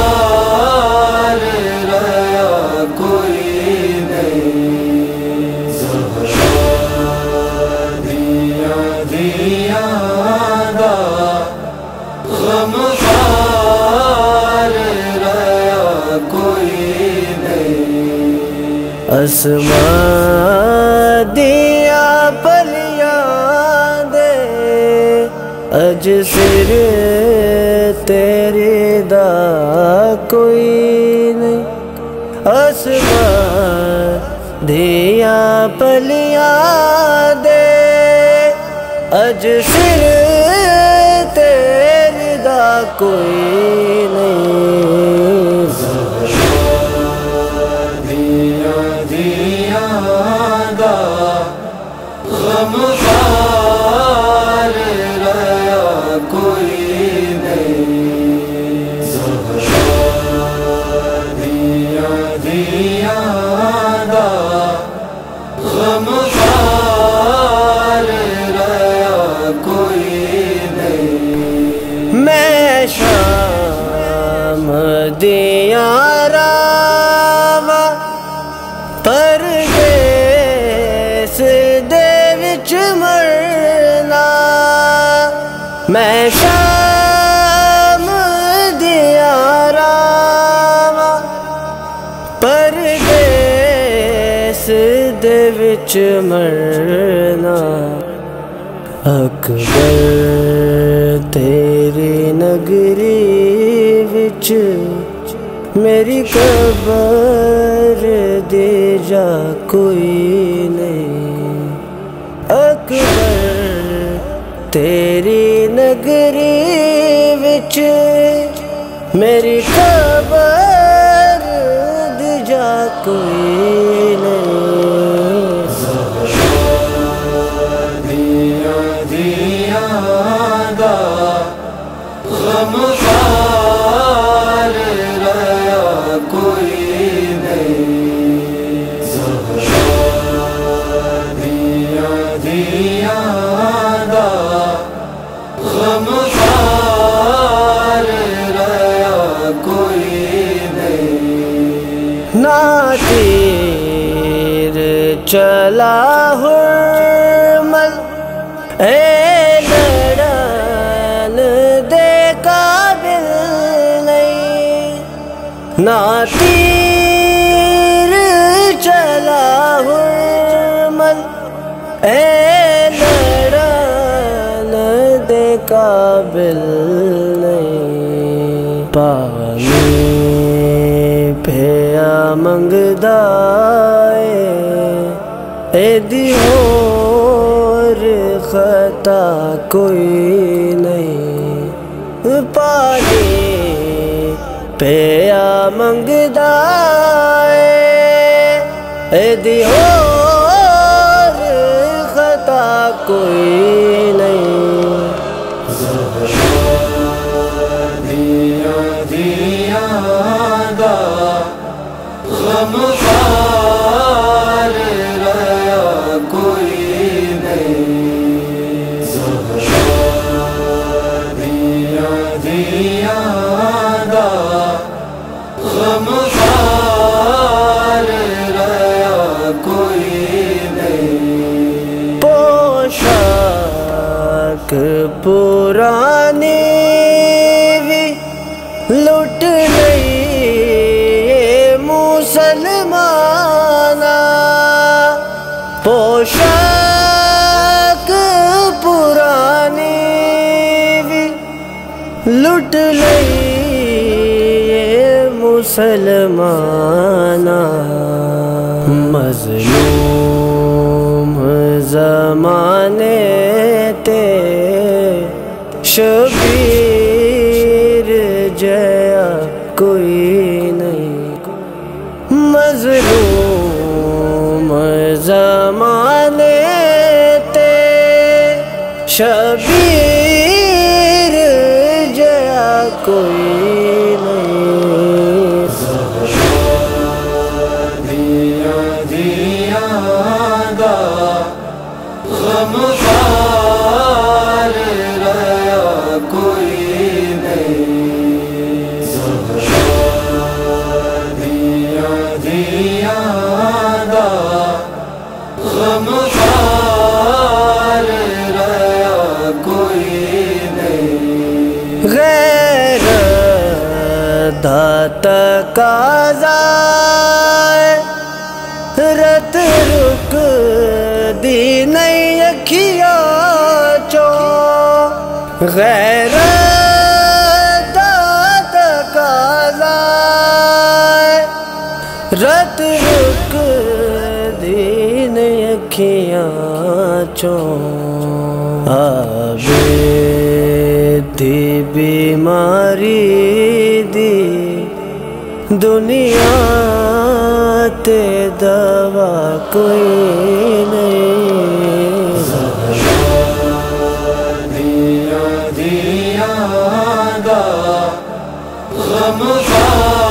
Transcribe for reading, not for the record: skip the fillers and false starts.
غمخوار رہا کوئی نہیں، زہرا دیا دیا دا غمخوار رہا کوئی نہیں، اسماء دیا پلیاں دے اج سر تیری دا کوئی نہیں، اسماء دیا پلیاں دے اج سر تیری دا کوئی نہیں، زہرا دیا دیا دا غمخوار رہا کوئی نہیں، زہرا دیا دیا دا غمخوار رہا کوئی نہیں، میں شام دیا راواں پردیس دے وچ مرنا، میں شام دیا راواں پردیس دے وچ مرنا، اکبر تیری نگری وچ میری قبر دے جا کوئی نہیں، اکبر تیری نگری وچ میری قبر دے جا کوئی نہیں، زہرا دیا دیا دا غمخوار رہا کوئی نہیں، زہرا دیا دیا دا غمخوار رہا کوئی نہیں، نہ تیر چلا حرمل اے لڑن دے قابل نہیں، نہ تیر چلا حرمل اے لڑن دے قابل نہیں، پانی پیا منگدا ایدی ہور خطا کوئی نہیں، پانی پیا منگدا ایدی ہور خطا کوئی نہیں، زہرا دیا دیا دا غمخوار رہا کوئی نہیں، زہرا دیا دیا دا غمخوار رہا کوئی نہیں، پوشاک پرانی بھی لٹ لئی مسلمانا، پوشاک پرانی بھی لٹ لئی مسلمانا، مظلوم زمانے تے شبیر جیا کوئی نہیں، مظلوم زمانے تے شبیر جیا کوئی نہیں، دیا دیا دا غمخوار رہیا کوئی نہیں، دیا دیا دا غمخوار رہیا کوئی نہیں، غیر دا تقاضا رت رک دی نہیں اکھیاں چو، غیر دا تقاضا رت رک دی نہیں اکھیاں چو، آبے دی بیماری دی دنیا تے دوا کوئی نہیں، دیا دیا دا غمخوار